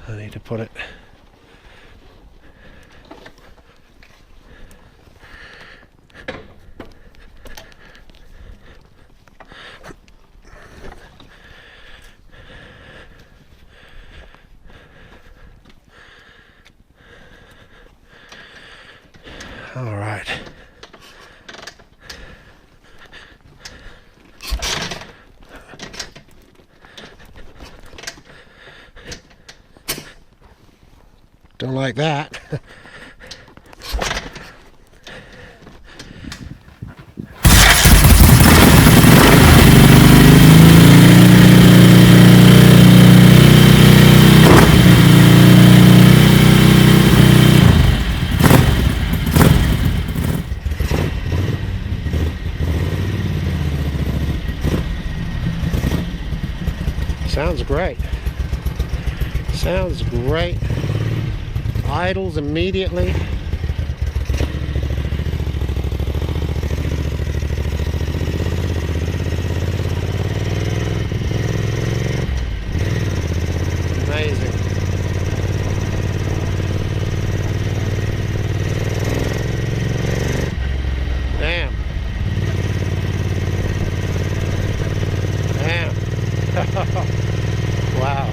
I need to put it. All right. Don't like that. Sounds great. Sounds great. Idles immediately. Amazing. Damn. Damn. Wow.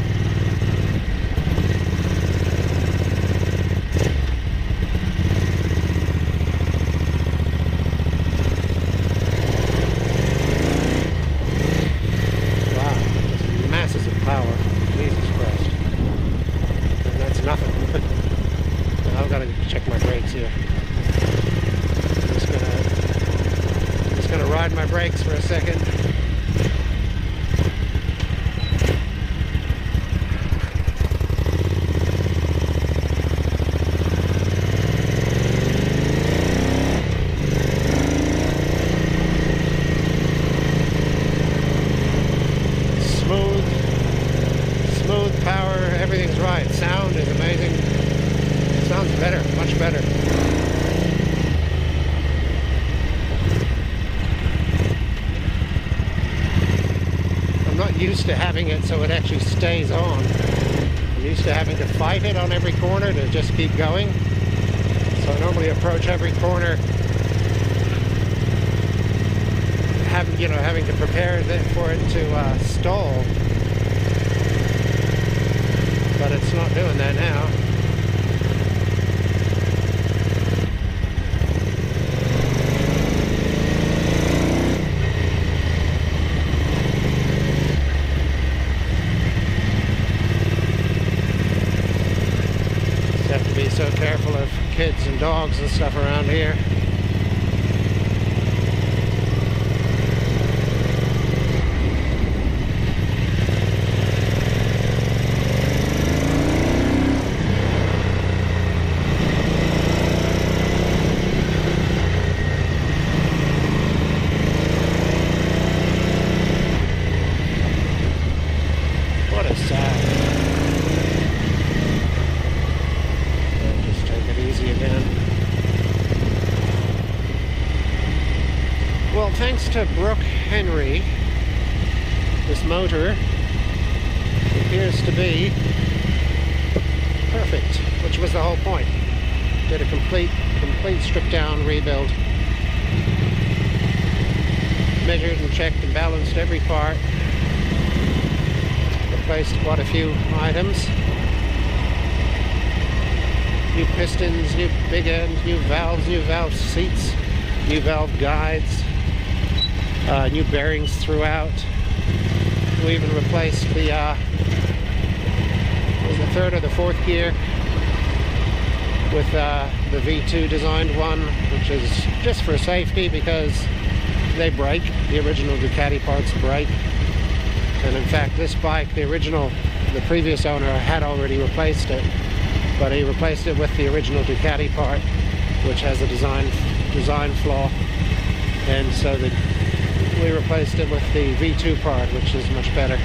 I've got to check my brakes here. I'm just gonna ride my brakes for a second. Smooth power, everything's right. Sound is amazing. Sounds better, much better. I'm not used to having it so it actually stays on. I'm used to having to fight it on every corner to just keep going. So I normally approach every corner having to prepare for it to stall. But it's not doing that now. Be so careful of kids and dogs and stuff around here. What a sound. Well, thanks to Brook Henry, this motor appears to be perfect, which was the whole point. Did a complete strip down rebuild. Measured and checked and balanced every part. Replaced quite a few items. New pistons, new big ends, new valve seats, new valve guides. New bearings throughout. We even replaced the third or the fourth gear with the V2 designed one, which is just for safety because they break. The original Ducati parts break. And in fact, this bike, the previous owner had already replaced it, but he replaced it with the original Ducati part, which has a design flaw, and so we replaced it with the V2 part, which is much better.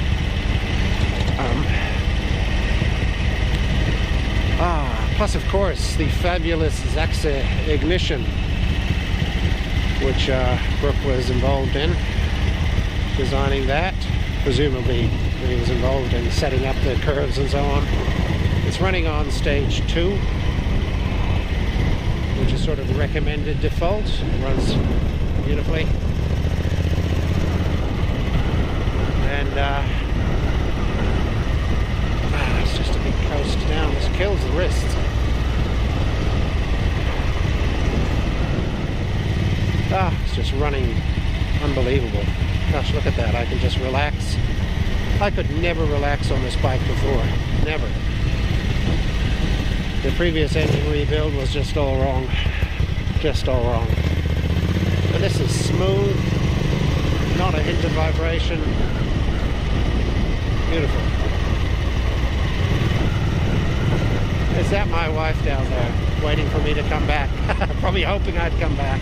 Plus, of course, the fabulous Zaxa ignition, which Brook was involved in designing that. Presumably, he was involved in setting up the curves and so on. It's running on stage 2, which is sort of the recommended default. It runs beautifully. And it's just a big coast down. This kills the wrists. It's just running unbelievable. Gosh, look at that. I can just relax. I could never relax on this bike before. Never. The previous engine rebuild was just all wrong. Just all wrong. But this is smooth. Not a hint of vibration. Beautiful. Is that my wife down there waiting for me to come back? Probably hoping I'd come back.